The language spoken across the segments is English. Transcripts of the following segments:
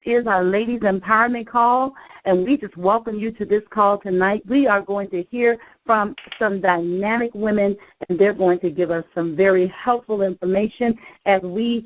is our Ladies Empowerment Call, and we just welcome you to this call tonight. We are going to hear from some dynamic women, and they're going to give us some very helpful information as we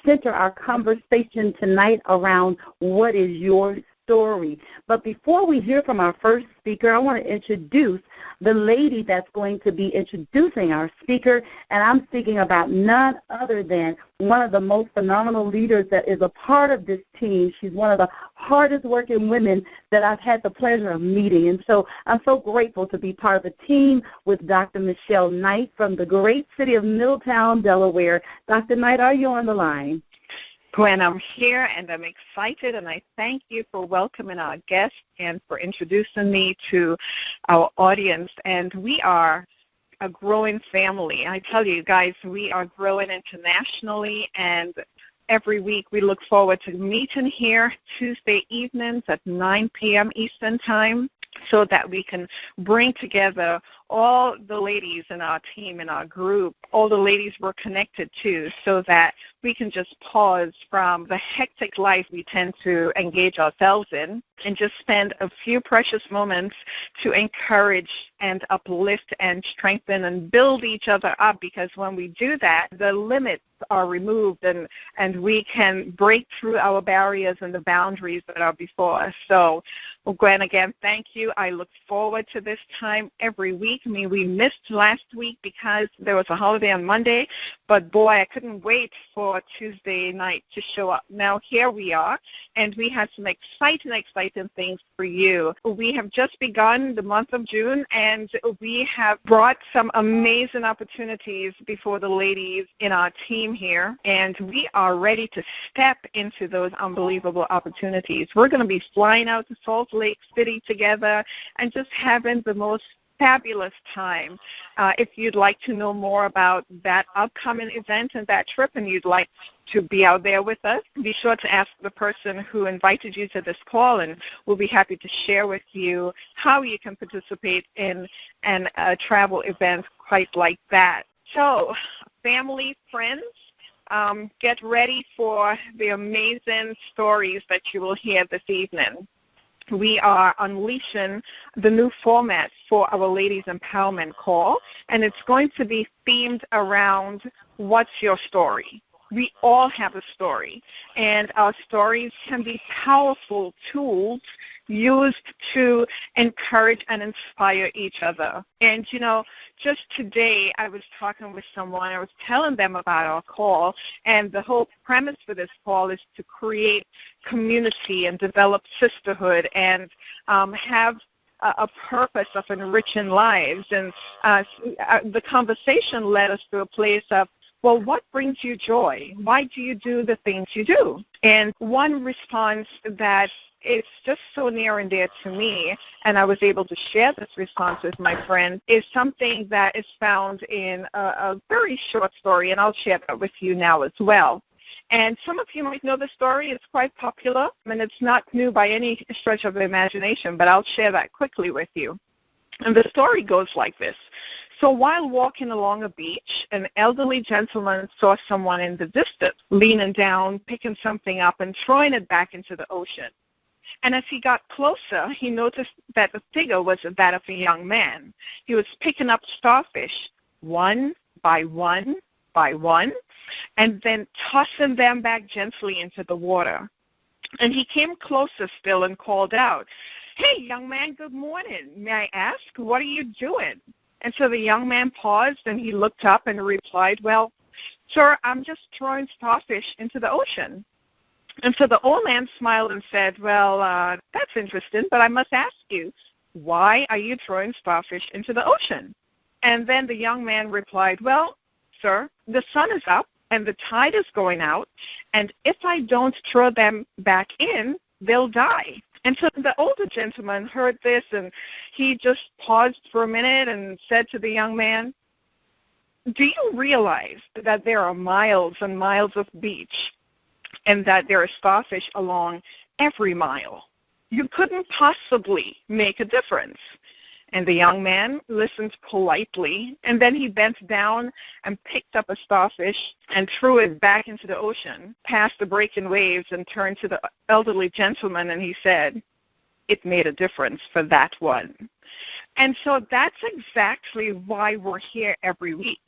center our conversation tonight around what is your story. But before we hear from our first speaker, I want to introduce the lady that's going to be introducing our speaker, and I'm speaking about none other than one of the most phenomenal leaders that is a part of this team. She's one of the hardest working women that I've had the pleasure of meeting, and so I'm so grateful to be part of a team with Dr. Michelle Knight from the great city of Middletown, Delaware. Dr. Knight, are you on the line? Gwen, I'm here, and I'm excited, and I thank you for welcoming our guest and for introducing me to our audience. And we are a growing family. I tell you guys, we are growing internationally, and every week we look forward to meeting here Tuesday evenings at 9 p.m. Eastern Time, so that we can bring together all the ladies in our team, in our group, all the ladies we're connected to, so that we can just pause from the hectic life we tend to engage ourselves in and just spend a few precious moments to encourage and uplift and strengthen and build each other up, because when we do that, the limits are removed and we can break through our barriers and the boundaries that are before us. So, well, Gwen, again, thank you. I look forward to this time every week. I mean, we missed last week because there was a holiday on Monday, but boy, I couldn't wait for Tuesday night to show up. Now here we are, and we have some exciting things for you. We have just begun the month of June, and we have brought some amazing opportunities before the ladies in our team here, and we are ready to step into those unbelievable opportunities. We're going to be flying out to Salt Lake City together and just having the most fabulous time. If you'd like to know more about that upcoming event and that trip, and you'd like to be out there with us, be sure to ask the person who invited you to this call, and we'll be happy to share with you how you can participate in a travel event quite like that. So, family, friends, get ready for the amazing stories that you will hear this evening. We are unleashing the new format for our Ladies Empowerment Call, and it's going to be themed around what's your story. We all have a story, and our stories can be powerful tools used to encourage and inspire each other. And, you know, just today I was talking with someone, I was telling them about our call, and the whole premise for this call is to create community and develop sisterhood and have a purpose of enriching lives. And the conversation led us to a place of, well, what brings you joy? Why do you do the things you do? And one response that is just so near and dear to me, and I was able to share this response with my friend, is something that is found in a very short story, and I'll share that with you now as well. And some of you might know the story. It's quite popular, and it's not new by any stretch of the imagination, but I'll share that quickly with you. And the story goes like this. So while walking along a beach, an elderly gentleman saw someone in the distance leaning down, picking something up, and throwing it back into the ocean. And as he got closer, he noticed that the figure was that of a young man. He was picking up starfish one by one by one, and then tossing them back gently into the water. And he came closer still and called out, "Hey, young man, good morning. May I ask, what are you doing?" And so the young man paused, and he looked up and replied, "Well, sir, I'm just throwing starfish into the ocean." And so the old man smiled and said, "Well, that's interesting, but I must ask you, why are you throwing starfish into the ocean?" And then the young man replied, "Well, sir, the sun is up, and the tide is going out, and if I don't throw them back in, they'll die." And so the older gentleman heard this, and he just paused for a minute and said to the young man, "Do you realize that there are miles and miles of beach and that there are starfish along every mile? You couldn't possibly make a difference." And the young man listened politely, and then he bent down and picked up a starfish and threw it back into the ocean, past the breaking waves, and turned to the elderly gentleman, and he said, "It made a difference for that one." And so that's exactly why we're here every week.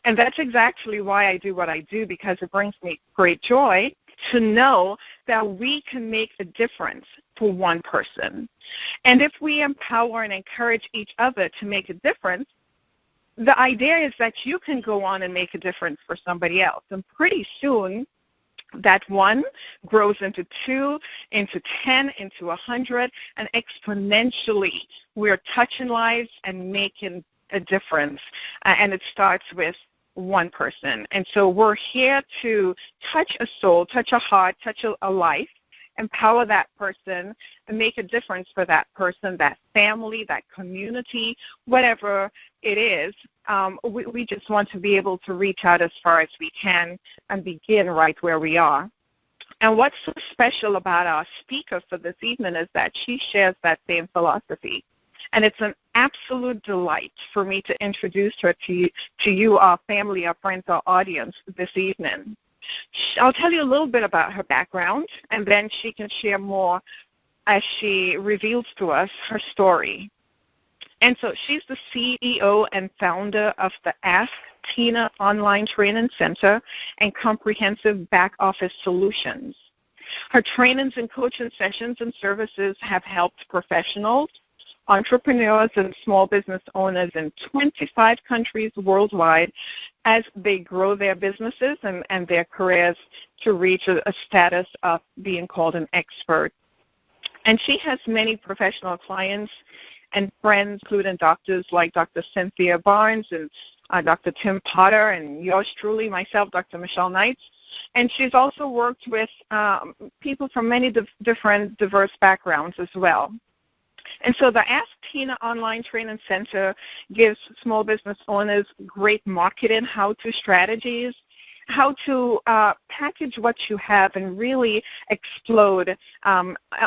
And that's exactly why I do what I do, because it brings me great joy to know that we can make a difference for one person. And if we empower and encourage each other to make a difference, the idea is that you can go on and make a difference for somebody else. And pretty soon, that one grows into 2, into 10, into 100, and exponentially we're touching lives and making a difference. And it starts with one person. And so we're here to touch a soul, touch a heart, touch a life, empower that person, and make a difference for that person, that family, that community, whatever it is. We just want to be able to reach out as far as we can and begin right where we are. And what's so special about our speaker for this evening is that she shares that same philosophy. And it's an absolute delight for me to introduce her to you, our family, our friends, our audience this evening. I'll tell you a little bit about her background, and then she can share more as she reveals to us her story. And so she's the CEO and founder of the Ask Tina Online Training Center and Comprehensive Back Office Solutions. Her trainings and coaching sessions and services have helped professionals, entrepreneurs, and small business owners in 25 countries worldwide as they grow their businesses and their careers to reach a status of being called an expert. And she has many professional clients and friends, including doctors like Dr. Cynthia Barnes and Dr. Tim Potter, and yours truly, myself, Dr. Michelle Knights. And she's also worked with people from many different diverse backgrounds as well. And so the Ask Tina Online Training Center gives small business owners great marketing how-to strategies, how to package what you have and really explode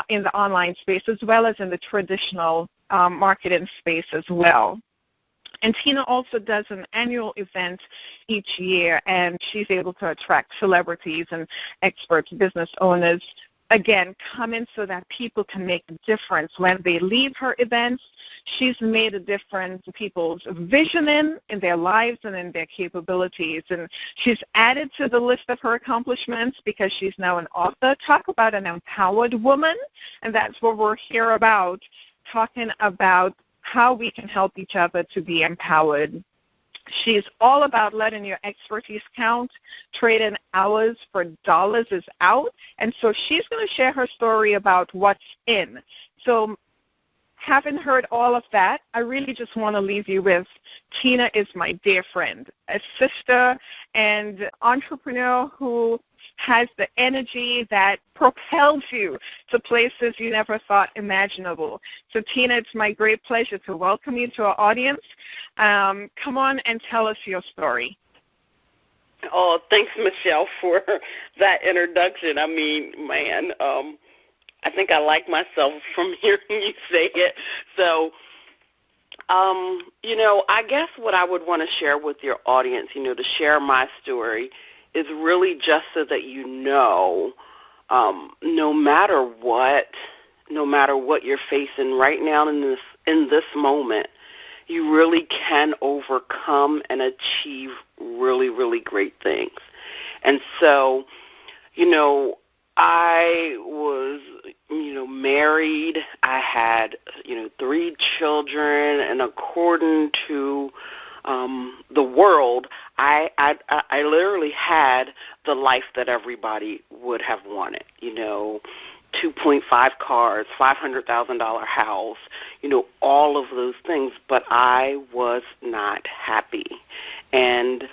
in the online space as well as in the traditional marketing space as well. And Tina also does an annual event each year, and she's able to attract celebrities and experts, business owners, again, come in so that people can make a difference. When they leave her events, she's made a difference in people's visioning in their lives and in their capabilities. And she's added to the list of her accomplishments because she's now an author. Talk about an empowered woman, and that's what we're here about, talking about how we can help each other to be empowered. She's all about letting your expertise count. Trading hours for dollars is out. And so she's going to share her story about what's in. So having heard all of that, I really just want to leave you with Tina is my dear friend, a sister and entrepreneur who has the energy that propels you to places you never thought imaginable. So Tina, it's my great pleasure to welcome you to our audience. Come on and tell us your story. Oh, thanks, Michelle, for that introduction. I mean, man, I think I like myself from hearing you say it. So, I guess what I would want to share with your audience, to share my story is really just so that no matter what you're facing right now in this moment, you really can overcome and achieve really, really great things. And so, I was, married. I had, 3 children, and according to the world, I literally had the life that everybody would have wanted, 2.5 cars, $500,000 house, all of those things, but I was not happy. And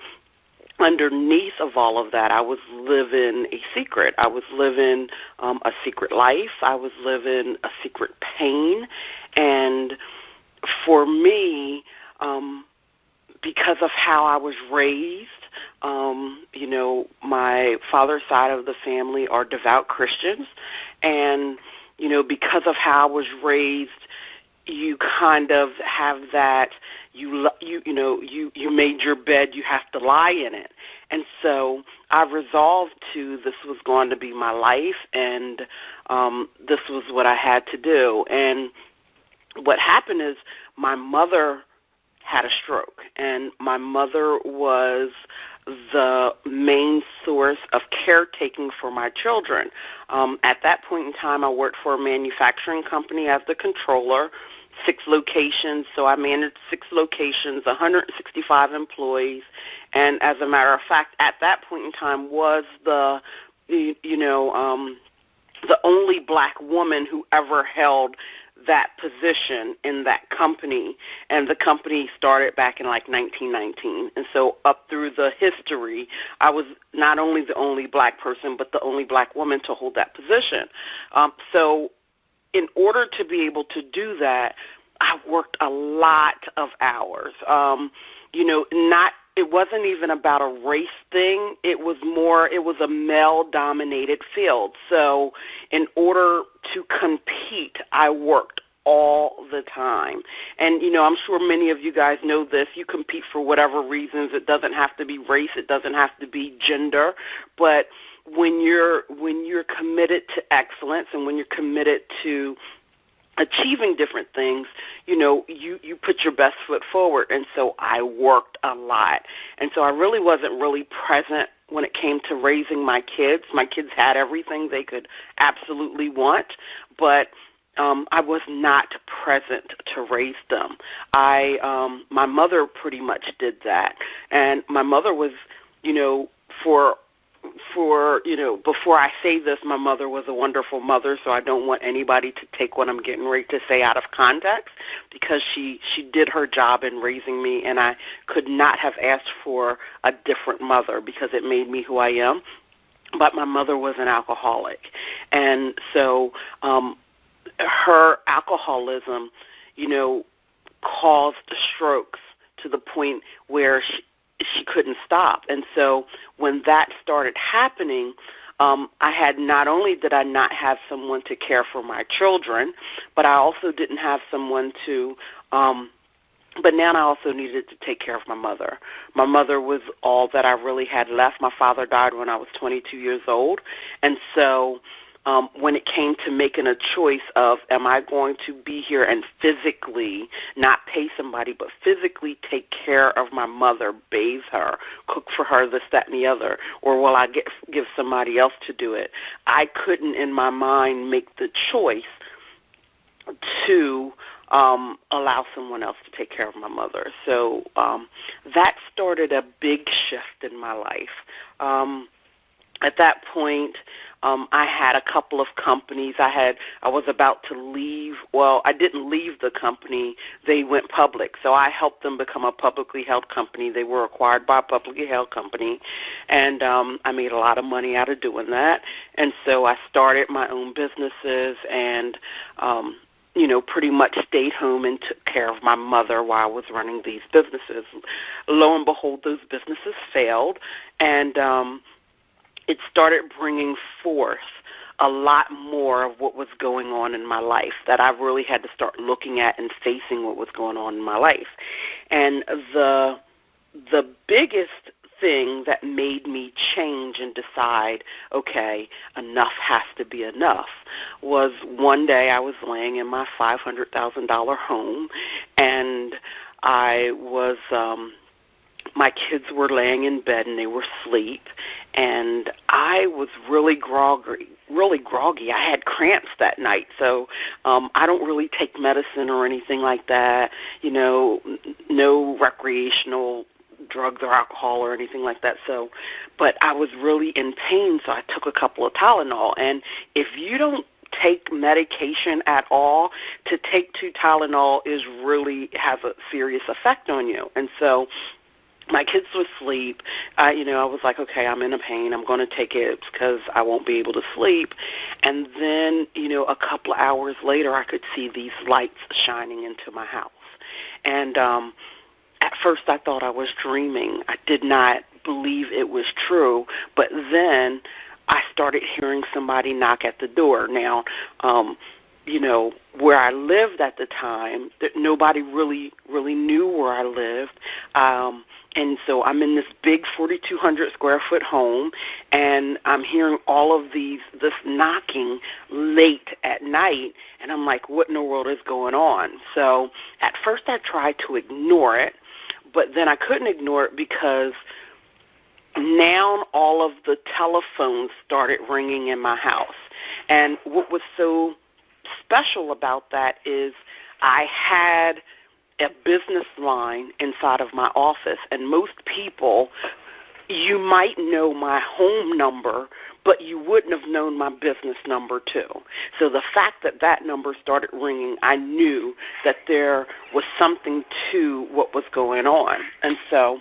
underneath of all of that, I was living a secret. I was living a secret life. I was living a secret pain. And for me, because of how I was raised, my father's side of the family are devout Christians. And, because of how I was raised, you kind of have that, you made your bed, you have to lie in it. And so I resolved this was going to be my life, and this was what I had to do. And what happened is my mother had a stroke, and my mother was the main source of caretaking for my children. At that point in time, I worked for a manufacturing company as the controller, 6 locations, so I managed 6 locations, 165 employees, and as a matter of fact, at that point in time was the only black woman who ever held that position in that company, and the company started back in like 1919. And so up through the history, I was not only the only black person, but the only black woman to hold that position. So in order to be able to do that, I worked a lot of hours. It wasn't even about a race thing. It was a male-dominated field. So in order to compete, I worked all the time. And, I'm sure many of you guys know this. You compete for whatever reasons. It doesn't have to be race. It doesn't have to be gender. But when you're committed to excellence and when you're committed to achieving different things, you put your best foot forward. And so I worked a lot. And so I really wasn't really present when it came to raising my kids. My kids had everything they could absolutely want, but I was not present to raise them. My mother pretty much did that. And my mother was, before I say this, my mother was a wonderful mother, so I don't want anybody to take what I'm getting ready to say out of context, because she did her job in raising me, and I could not have asked for a different mother because it made me who I am. But my mother was an alcoholic, and so her alcoholism, caused strokes to the point where she couldn't stop. And so when that started happening, I had not only did I not have someone to care for my children, but I also didn't have someone to, but now I also needed to take care of my mother. My mother was all that I really had left. My father died when I was 22 years old. And so when it came to making a choice of, am I going to be here and physically, not pay somebody, but physically take care of my mother, bathe her, cook for her, this, that, and the other, or will I give somebody else to do it? I couldn't in my mind make the choice to allow someone else to take care of my mother. So that started a big shift in my life. At that point, I had a couple of companies. I was about to leave. Well, I didn't leave the company. They went public. So I helped them become a publicly held company. They were acquired by a publicly held company. And I made a lot of money out of doing that. And so I started my own businesses and, pretty much stayed home and took care of my mother while I was running these businesses. Lo and behold, those businesses failed. And it started bringing forth a lot more of what was going on in my life, that I really had to start looking at and facing what was going on in my life. And the biggest thing that made me change and decide, okay, enough has to be enough, was one day I was laying in my $500,000 home, and I was my kids were laying in bed and they were asleep, and I was really groggy. I had cramps that night, so I don't really take medicine or anything like that, no recreational drugs or alcohol or anything like that. So, but I was really in pain, so I took a couple of Tylenol. And if you don't take medication at all, to take 2 Tylenol has a serious effect on you. And so my kids were asleep. I was like, okay, I'm in a pain. I'm going to take it because I won't be able to sleep. And then, a couple of hours later, I could see these lights shining into my house. And at first I thought I was dreaming. I did not believe it was true. But then I started hearing somebody knock at the door. Now, where I lived at the time, that nobody really knew where I lived. And so I'm in this big 4,200 square foot home, and I'm hearing all of this knocking late at night, and I'm like, what in the world is going on? So at first I tried to ignore it, but then I couldn't ignore it because now all of the telephones started ringing in my house. And what was so special about that is I had a business line inside of my office, and most people, you might know my home number, but you wouldn't have known my business number too. So the fact that that number started ringing, I knew that there was something to what was going on. And so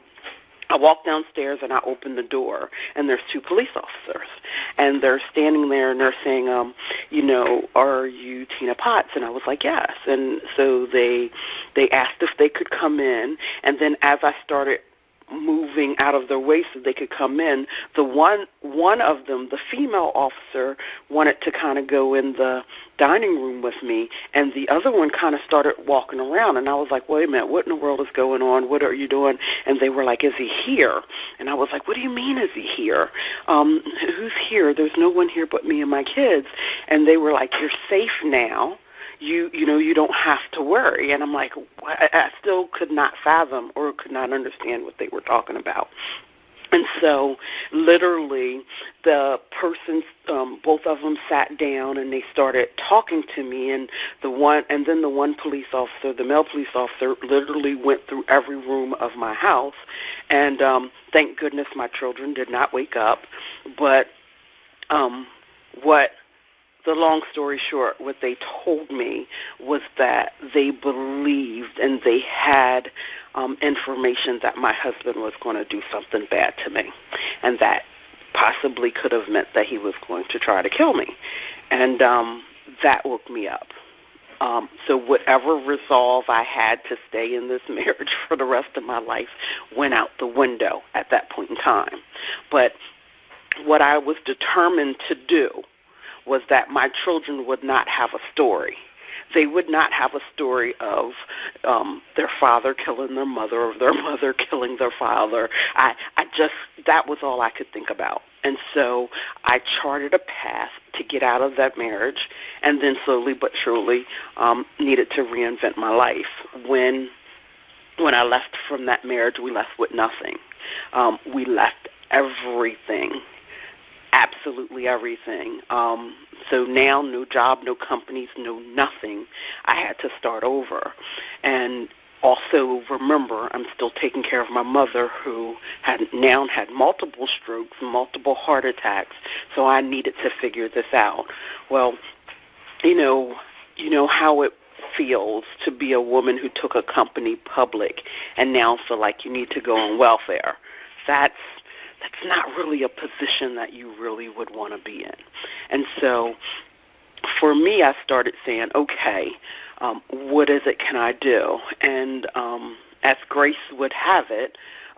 I walked downstairs and I opened the door, and there's two police officers, and they're standing there and they're saying, are you Tina Potts? And I was like, yes. And so they asked if they could come in, and then as I started moving out of their way so they could come in, the one of them, the female officer, wanted to kind of go in the dining room with me, and the other one kind of started walking around, and I was like, wait a minute, what in the world is going on? What are you doing? And they were like, is he here? And I was like, what do you mean, is he here? Who's here? There's no one here but me and my kids. And they were like, you're safe now. You don't have to worry. And I'm like, I still could not fathom or could not understand what they were talking about. And so literally the persons, both of them sat down and they started talking to me, and then the one police officer, the male police officer, literally went through every room of my house. And thank goodness my children did not wake up. But the long story short, what they told me was that they believed and they had information that my husband was going to do something bad to me, and that possibly could have meant that he was going to try to kill me. And that woke me up. So whatever resolve I had to stay in this marriage for the rest of my life went out the window at that point in time. But what I was determined to do was that my children would not have a story. They would not have a story of their father killing their mother or their mother killing their father. That was all I could think about. And so I charted a path to get out of that marriage, and then slowly but surely needed to reinvent my life. When I left from that marriage, we left with nothing. We left everything. Absolutely everything. So now no job, no companies, no nothing. I had to start over. And also remember, I'm still taking care of my mother, who had multiple strokes, multiple heart attacks, so I needed to figure this out. Well, you know how it feels to be a woman who took a company public and now feel like you need to go on welfare. That's not really a position that you really would want to be in. And so for me, I started saying, okay, what is it can I do? And as grace would have it,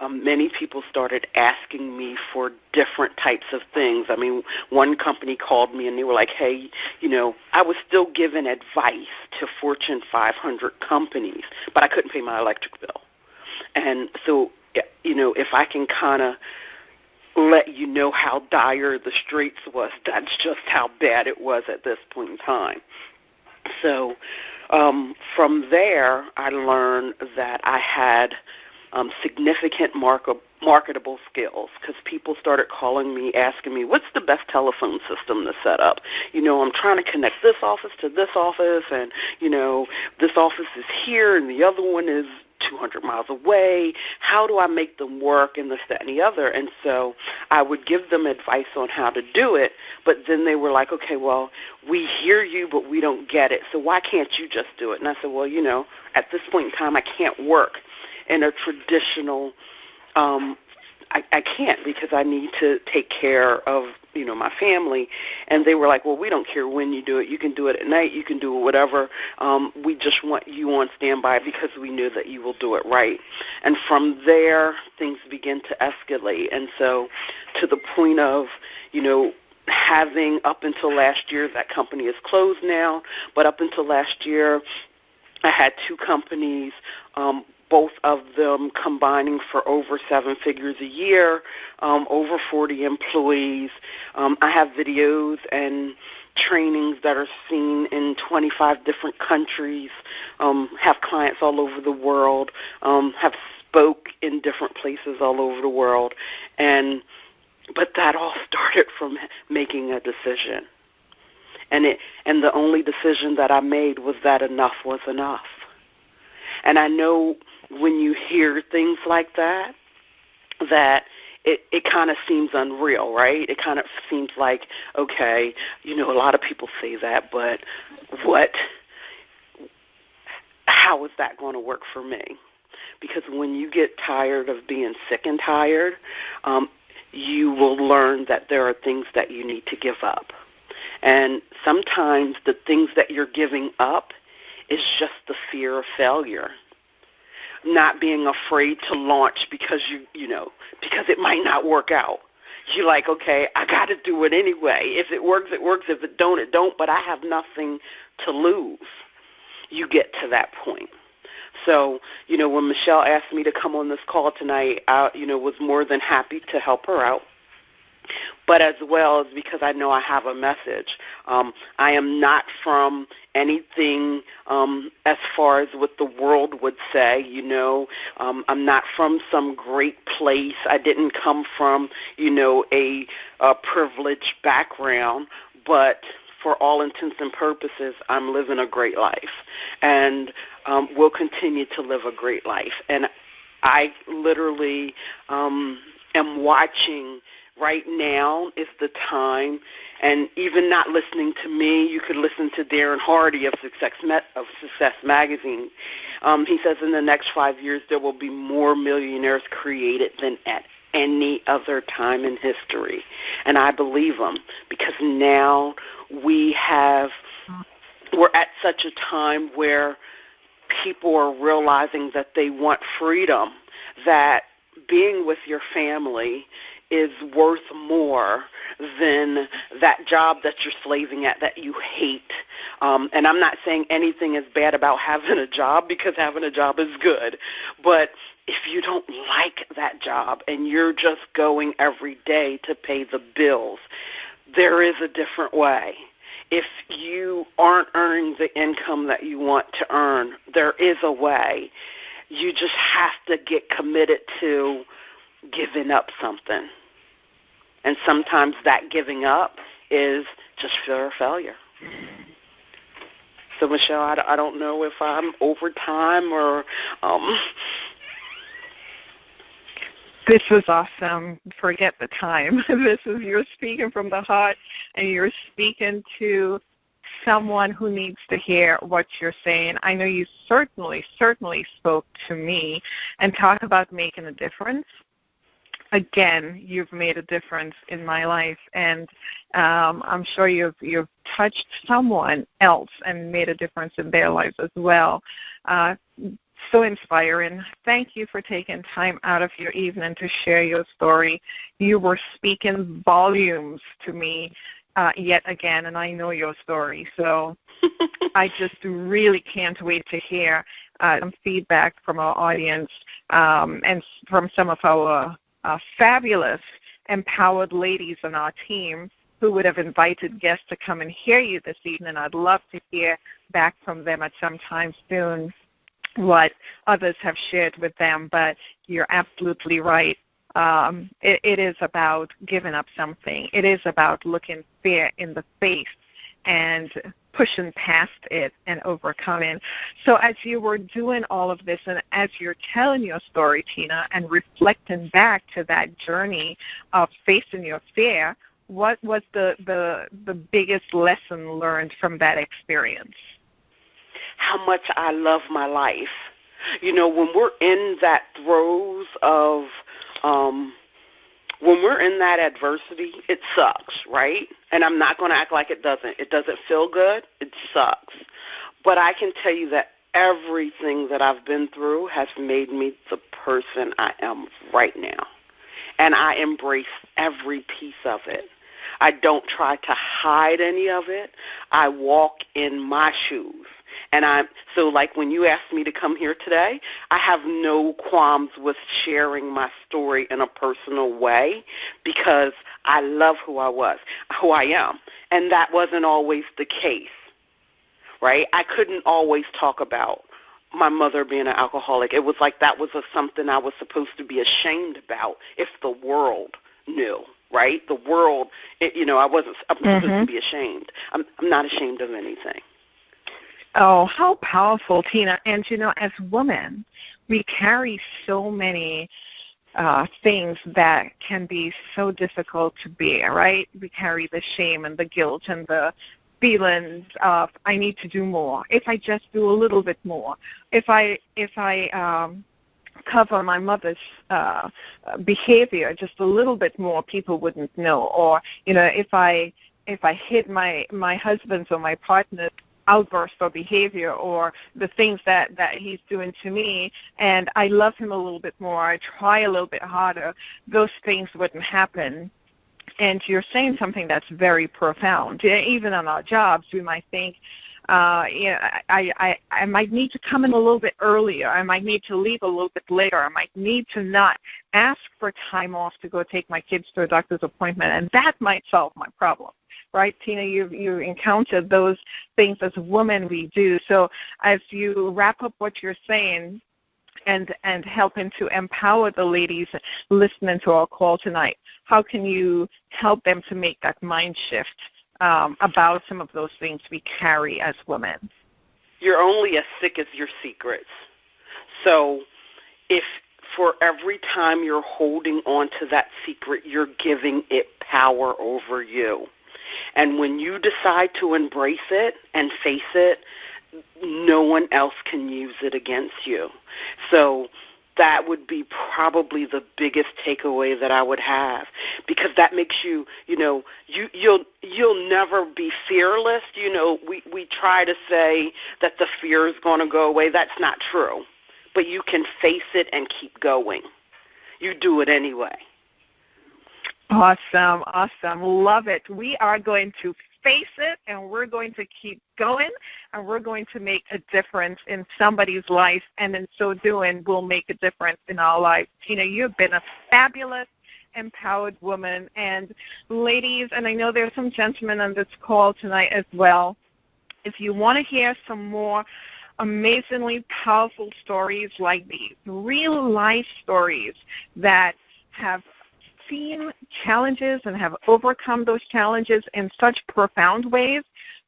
many people started asking me for different types of things. I mean, one company called me and they were like, hey, I was still giving advice to Fortune 500 companies, but I couldn't pay my electric bill. And so, if I can kind of let you know how dire the straits was, that's just how bad it was at this point in time. So from there, I learned that I had significant marketable skills, because people started calling me, asking me, what's the best telephone system to set up? I'm trying to connect this office to this office, and, this office is here and the other one is 200 miles away. How do I make them work, and this, that, and the other? And so I would give them advice on how to do it, but then they were like, okay, well, we hear you, but we don't get it, so why can't you just do it? And I said, well, at this point in time, I can't work in a traditional, I can't, because I need to take care of, my family. And they were like, well, we don't care when you do it. You can do it at night. You can do it whatever. We just want you on standby because we knew that you will do it right. And from there, things begin to escalate. And so to the point of, having, up until last year, that company is closed now, but up until last year, I had two companies, both of them combining for over 7 figures a year, over 40 employees. I have videos and trainings that are seen in 25 different countries, have clients all over the world, have spoke in different places all over the world, but that all started from making a decision. And the only decision that I made was that enough was enough. And I know when you hear things like that, it kind of seems unreal, right? It kind of seems like, okay, a lot of people say that, but how is that going to work for me? Because when you get tired of being sick and tired, you will learn that there are things that you need to give up. And sometimes the things that you're giving up is just the fear of failure. Not being afraid to launch because because it might not work out. You're like, okay, I got to do it anyway. If it works, it works. If it don't, it don't. But I have nothing to lose. You get to that point. So, when Michelle asked me to come on this call tonight, I, was more than happy to help her out. But as well as because I know I have a message. I am not from anything as far as what the world would say, I'm not from some great place. I didn't come from, a privileged background, but for all intents and purposes, I'm living a great life and will continue to live a great life. And I literally am watching. Right now is the time, and even not listening to me, you could listen to Darren Hardy of Success Magazine. He says in the next 5 years there will be more millionaires created than at any other time in history. And I believe him because now we're at such a time where people are realizing that they want freedom, that being with your family is worth more than that job that you're slaving at that you hate. And I'm not saying anything is bad about having a job because having a job is good. But if you don't like that job and you're just going every day to pay the bills, there is a different way. If you aren't earning the income that you want to earn, there is a way. You just have to get committed to giving up something. And sometimes that giving up is just fear of failure. So, Michelle, I don't know if I'm over time or... This was awesome. Forget the time. You're speaking from the heart, and you're speaking to someone who needs to hear what you're saying. I know you certainly spoke to me and talk about making a difference. Again, you've made a difference in my life, and I'm sure you've touched someone else and made a difference in their lives as well. So inspiring. Thank you for taking time out of your evening to share your story. You were speaking volumes to me yet again, and I know your story. So I just really can't wait to hear some feedback from our audience and from some of our fabulous, empowered ladies on our team who would have invited guests to come and hear you this evening. I'd love to hear back from them at some time soon what others have shared with them, but you're absolutely right. It is about giving up something. It is about looking fear in the face and pushing past it and overcoming. So as you were doing all of this and as you're telling your story, Tina, and reflecting back to that journey of facing your fear, what was the biggest lesson learned from that experience? How much I love my life. When we're in that throes of, when we're in that adversity, it sucks, right? And I'm not going to act like it doesn't. It doesn't feel good. It sucks. But I can tell you that everything that I've been through has made me the person I am right now. And I embrace every piece of it. I don't try to hide any of it. I walk in my shoes. And so like when you asked me to come here today, I have no qualms with sharing my story in a personal way because I love who I am. And that wasn't always the case, right? I couldn't always talk about my mother being an alcoholic. It was like that was something I was supposed to be ashamed about if the world knew, right? The world, I'm supposed to be ashamed. I'm not ashamed of anything. Oh, how powerful, Tina. And, as women, we carry so many things that can be so difficult to bear, right? We carry the shame and the guilt and the feelings of I need to do more. If I just do a little bit more, if I cover my mother's behavior just a little bit more, people wouldn't know. Or if I hid my husband's or my partner's outburst or behavior or the things that he's doing to me, and I love him a little bit more, I try a little bit harder, those things wouldn't happen. And you're saying something that's very profound. Even on our jobs, we might think, I might need to come in a little bit earlier. I might need to leave a little bit later. I might need to not ask for time off to go take my kids to a doctor's appointment, and that might solve my problem. Right, Tina, you encountered those things as women we do. So as you wrap up what you're saying and helping to empower the ladies listening to our call tonight, how can you help them to make that mind shift about some of those things we carry as women? You're only as sick as your secrets. So if for every time you're holding on to that secret, you're giving it power over you. And when you decide to embrace it and face it, no one else can use it against you. So that would be probably the biggest takeaway that I would have, because that makes you'll never be fearless. We try to say that the fear is going to go away. That's not true. But you can face it and keep going. You do it anyway. Awesome. Love it. We are going to face it, and we're going to keep going, and we're going to make a difference in somebody's life, and in so doing, we'll make a difference in our lives. Tina, you've been a fabulous, empowered woman. And ladies, and I know there's some gentlemen on this call tonight as well, if you want to hear some more amazingly powerful stories like these, real life stories that have seen challenges and have overcome those challenges in such profound ways,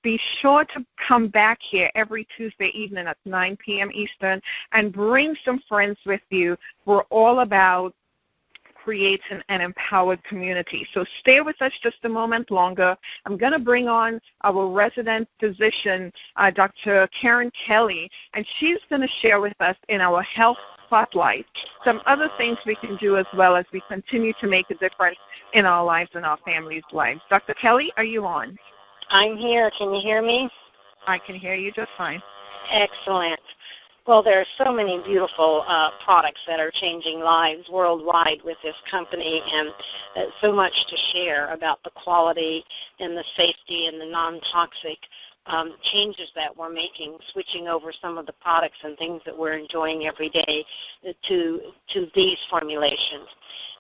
be sure to come back here every Tuesday evening at 9 p.m. Eastern and bring some friends with you. We're all about creating an empowered community. So stay with us just a moment longer. I'm going to bring on our resident physician, Dr. Karen Kelly, and she's going to share with us in our health spotlight some other things we can do as well as we continue to make a difference in our lives and our families' lives. Dr. Kelly, are you on? I'm here. Can you hear me? I can hear you just fine. Excellent. Well, there are so many beautiful products that are changing lives worldwide with this company, and so much to share about the quality and the safety and the non-toxic changes that we're making, switching over some of the products and things that we're enjoying every day to these formulations.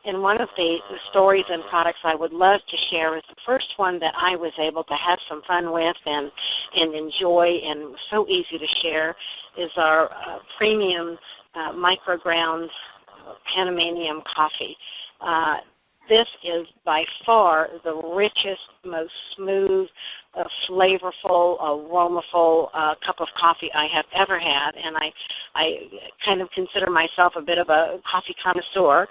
And one of the stories and products I would love to share is the first one that I was able to have some fun with and enjoy, and so easy to share, is our premium microground Panamanian coffee. This is by far the richest, most smooth, flavorful, aromaful cup of coffee I have ever had, and I kind of consider myself a bit of a coffee connoisseur.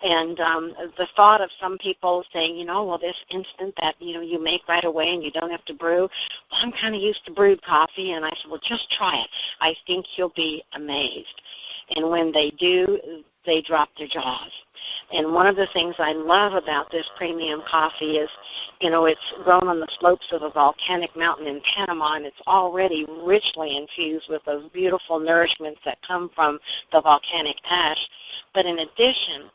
And the thought of some people saying, well, this instant that, you make right away and you don't have to brew, well, I'm kind of used to brewed coffee. And I said, well, just try it. I think you'll be amazed. And when they do, they drop their jaws. And one of the things I love about this premium coffee is, it's grown on the slopes of a volcanic mountain in Panama, and it's already richly infused with those beautiful nourishments that come from the volcanic ash. But in addition,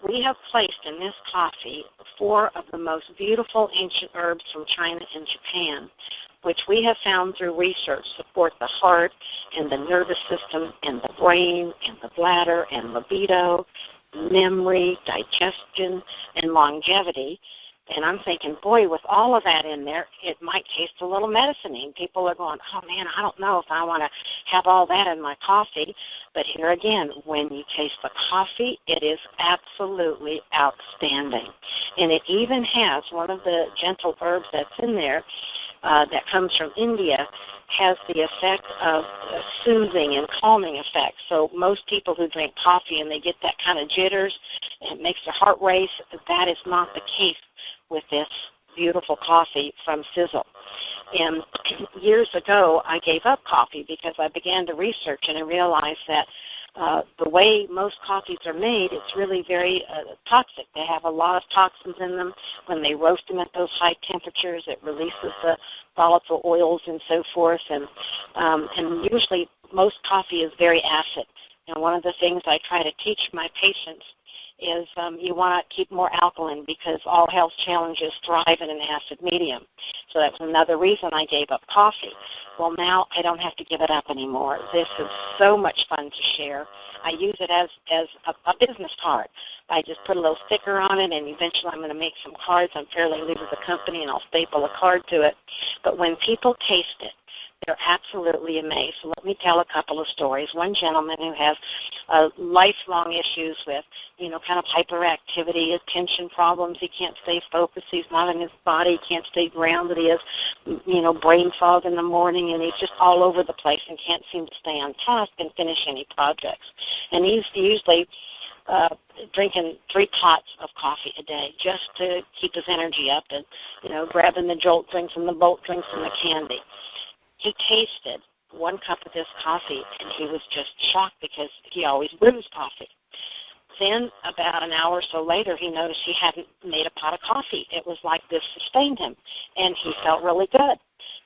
we have placed in this coffee 4 of the most beautiful ancient herbs from China and Japan, which we have found through research support the heart and the nervous system and the brain and the bladder and libido, memory, digestion, and longevity. And I'm thinking, boy, with all of that in there, it might taste a little medicine-y. People are going, oh, man, I don't know if I want to have all that in my coffee. But here again, when you taste the coffee, it is absolutely outstanding. And it even has one of the gentle herbs that's in there that comes from India, has the effect of soothing and calming effect. So most people who drink coffee and they get that kind of jitters and it makes their heart race, that is not the case with this beautiful coffee from Sizzle. And years ago, I gave up coffee because I began to research and I realized that the way most coffees are made, it's really very toxic. They have a lot of toxins in them. When they roast them at those high temperatures, it releases the volatile oils and so forth. And usually most coffee is very acid. And one of the things I try to teach my patients is you want to keep more alkaline because all health challenges thrive in an acid medium. So that's another reason I gave up coffee. Well, now I don't have to give it up anymore. This is so much fun to share. I use it as a business card. I just put a little sticker on it, and eventually I'm going to make some cards. I'm fairly new to the company, and I'll staple a card to it. But when people taste it, they're absolutely amazed. So let me tell a couple of stories. One gentleman who has lifelong issues with, kind of hyperactivity, attention problems. He can't stay focused. He's not in his body. He can't stay grounded. He has, brain fog in the morning, and he's just all over the place and can't seem to stay on task and finish any projects. And he's usually drinking 3 pots of coffee a day just to keep his energy up and, grabbing the jolt drinks and the bolt drinks and the candy. He tasted 1 cup of this coffee, and he was just shocked because he always brews coffee. Then about an hour or so later, he noticed he hadn't made a pot of coffee. It was like this sustained him, and he felt really good.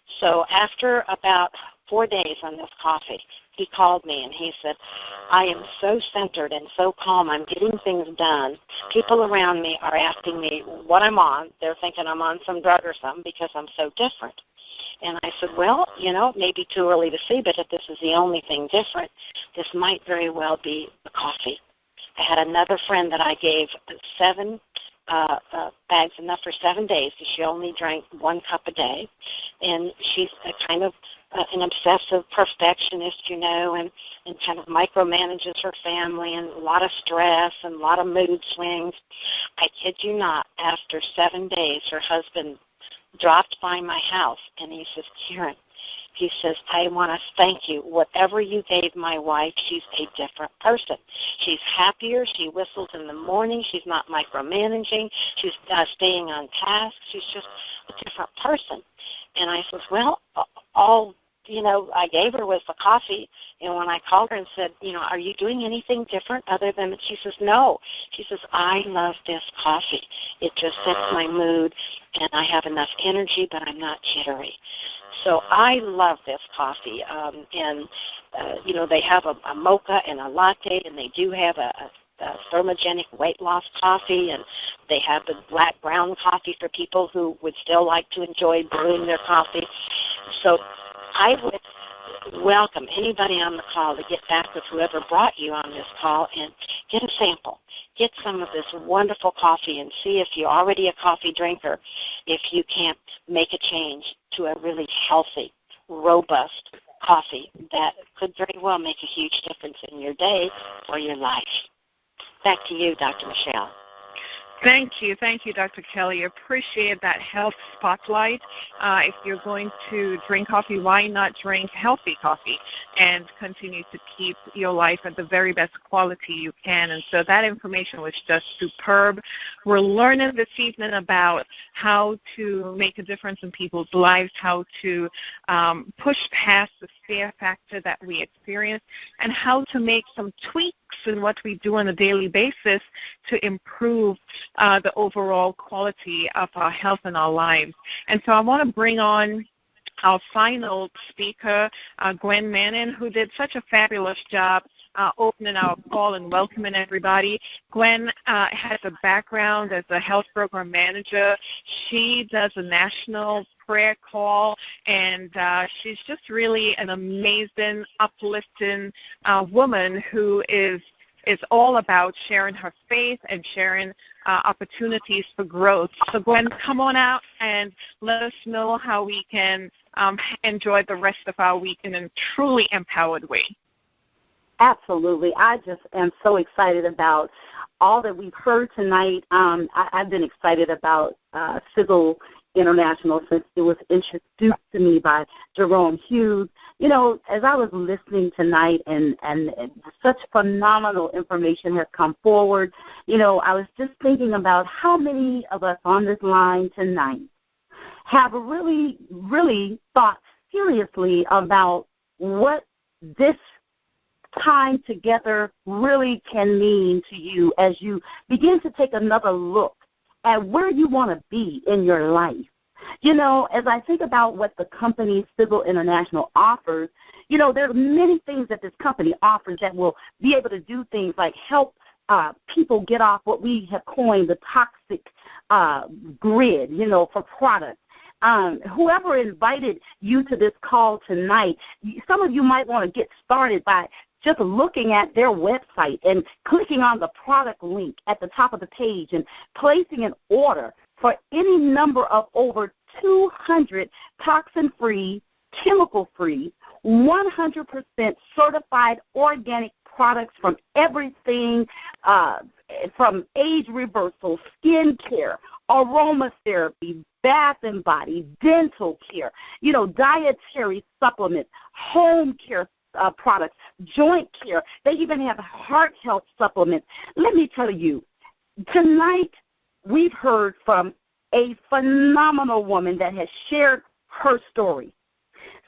So after about 4 days on this coffee, he called me and he said, I am so centered and so calm. I'm getting things done. People around me are asking me what I'm on. They're thinking I'm on some drug or something because I'm so different. And I said, well, it may be too early to see, but if this is the only thing different, this might very well be the coffee. I had another friend that I gave 7 bags, enough for 7 days, because she only drank 1 cup a day. And she's a kind of an obsessive perfectionist, and kind of micromanages her family, and a lot of stress and a lot of mood swings. I kid you not, after 7 days, her husband dropped by my house, and he says, Karen, he says, I want to thank you. Whatever you gave my wife, she's a different person. She's happier. She whistles in the morning. She's not micromanaging. She's staying on task. She's just a different person. And I said, well, all I gave her was the coffee. And when I called her and said, are you doing anything different other than, she says, no. She says, I love this coffee. It just sets my mood, and I have enough energy, but I'm not jittery. So I love this coffee. They have a mocha and a latte, and they do have a thermogenic weight loss coffee, and they have the black brown coffee for people who would still like to enjoy brewing their coffee. So I would welcome anybody on the call to get back with whoever brought you on this call and get a sample. Get some of this wonderful coffee and see if you're already a coffee drinker, if you can't make a change to a really healthy, robust coffee that could very well make a huge difference in your day or your life. Back to you, Dr. Michelle. Thank you, Dr. Kelly. Appreciate that health spotlight. If you're going to drink coffee, why not drink healthy coffee and continue to keep your life at the very best quality you can? And so that information was just superb. We're learning this evening about how to make a difference in people's lives, how to push past the fear factor that we experience, and how to make some tweaks in what we do on a daily basis to improve the overall quality of our health and our lives. And so I want to bring on our final speaker, Gwen Mannon, who did such a fabulous job opening our call and welcoming everybody. Gwen has a background as a health program manager. She does a national prayer call, and she's just really an amazing, uplifting woman who is all about sharing her faith and sharing opportunities for growth. So Gwen, come on out and let us know how we can enjoy the rest of our week in a truly empowered way. Absolutely. I just am so excited about all that we've heard tonight. I've been excited about Sizzle International since it was introduced to me by Jerome Hughes. You know, as I was listening tonight and such phenomenal information has come forward, you know, I was just thinking about how many of us on this line tonight have really, really thought seriously about what this time together really can mean to you as you begin to take another look at where you want to be in your life. You know, as I think about what the company Sizzle International offers, you know, there are many things that this company offers that will be able to do things like help people get off what we have coined the toxic grid, you know, for products. Whoever invited you to this call tonight, some of you might want to get started by just looking at their website and clicking on the product link at the top of the page and placing an order for any number of over 200 toxin-free, chemical-free, 100% certified organic products from everything from age reversal, skin care, aromatherapy, bath and body, dental care, you know, dietary supplements, home care products, joint care. They even have heart health supplements. Let me tell you, tonight we've heard from a phenomenal woman that has shared her story.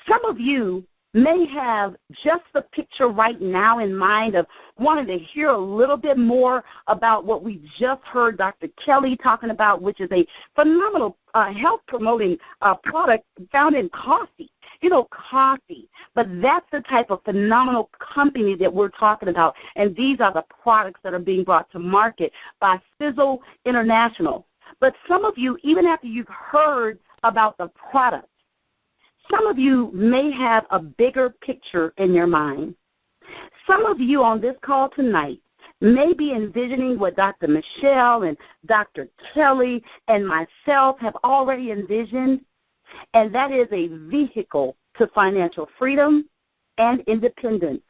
Some of you may have just the picture right now in mind of wanting to hear a little bit more about what we just heard Dr. Kelly talking about, which is a phenomenal health-promoting product found in coffee. You know, coffee. But that's the type of phenomenal company that we're talking about, and these are the products that are being brought to market by Sizzle International. But some of you, even after you've heard about the product, some of you may have a bigger picture in your mind. Some of you on this call tonight may be envisioning what Dr. Michelle and Dr. Kelly and myself have already envisioned, and that is a vehicle to financial freedom and independence.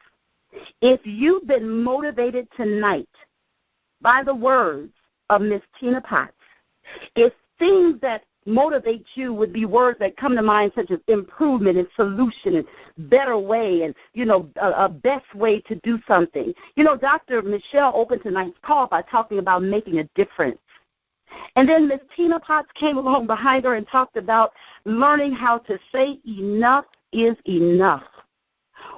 If you've been motivated tonight by the words of Miss Tina Potts, if things that motivate you would be words that come to mind such as improvement and solution and better way and, you know, a best way to do something. You know, Dr. Michelle opened tonight's call by talking about making a difference. And then Ms. Tina Potts came along behind her and talked about learning how to say enough is enough.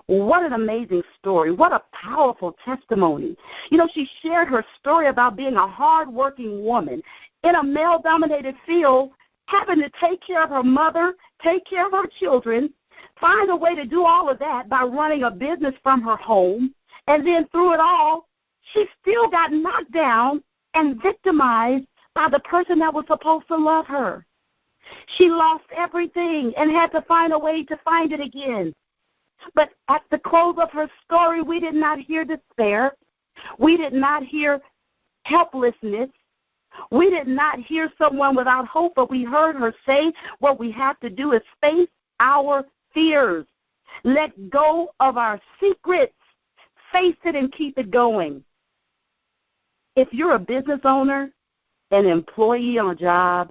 What an amazing story. What a powerful testimony. You know, she shared her story about being a hardworking woman in a male-dominated field, having to take care of her mother, take care of her children, find a way to do all of that by running a business from her home, and then through it all, she still got knocked down and victimized by the person that was supposed to love her. She lost everything and had to find a way to find it again. But at the close of her story, we did not hear despair. We did not hear helplessness. We did not hear someone without hope, but we heard her say what we have to do is face our fears. Let go of our secrets. Face it and keep it going. If you're a business owner, an employee on a job,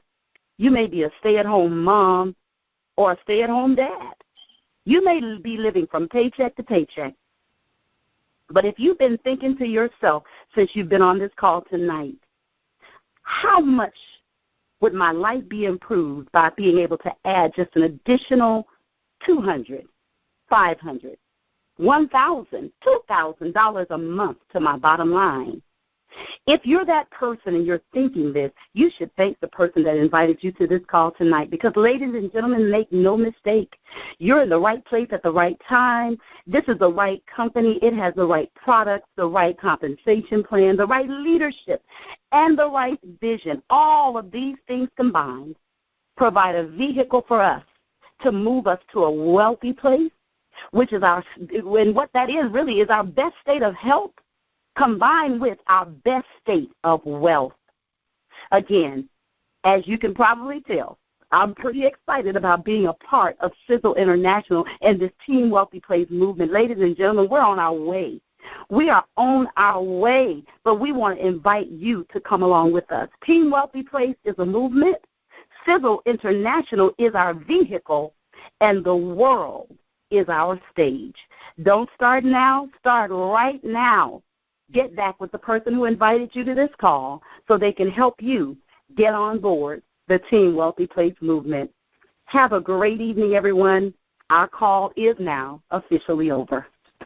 you may be a stay-at-home mom or a stay-at-home dad. You may be living from paycheck to paycheck. But if you've been thinking to yourself since you've been on this call tonight, how much would my life be improved by being able to add just an additional $200, $500, $1,000, $2,000 a month to my bottom line? If you're that person and you're thinking this, you should thank the person that invited you to this call tonight, because, ladies and gentlemen, make no mistake, you're in the right place at the right time. This is the right company. It has the right products, the right compensation plan, the right leadership, and the right vision. All of these things combined provide a vehicle for us to move us to a wealthy place, which is and what that is really is our best state of health, combined with our best state of wealth. Again, as you can probably tell, I'm pretty excited about being a part of Sizzle International and this Team Wealthy Place movement. Ladies and gentlemen, we're on our way. We are on our way, but we want to invite you to come along with us. Team Wealthy Place is a movement. Sizzle International is our vehicle, and the world is our stage. Don't start now. Start right now. Get back with the person who invited you to this call so they can help you get on board the Team Wealthy Place movement. Have a great evening, everyone. Our call is now officially over.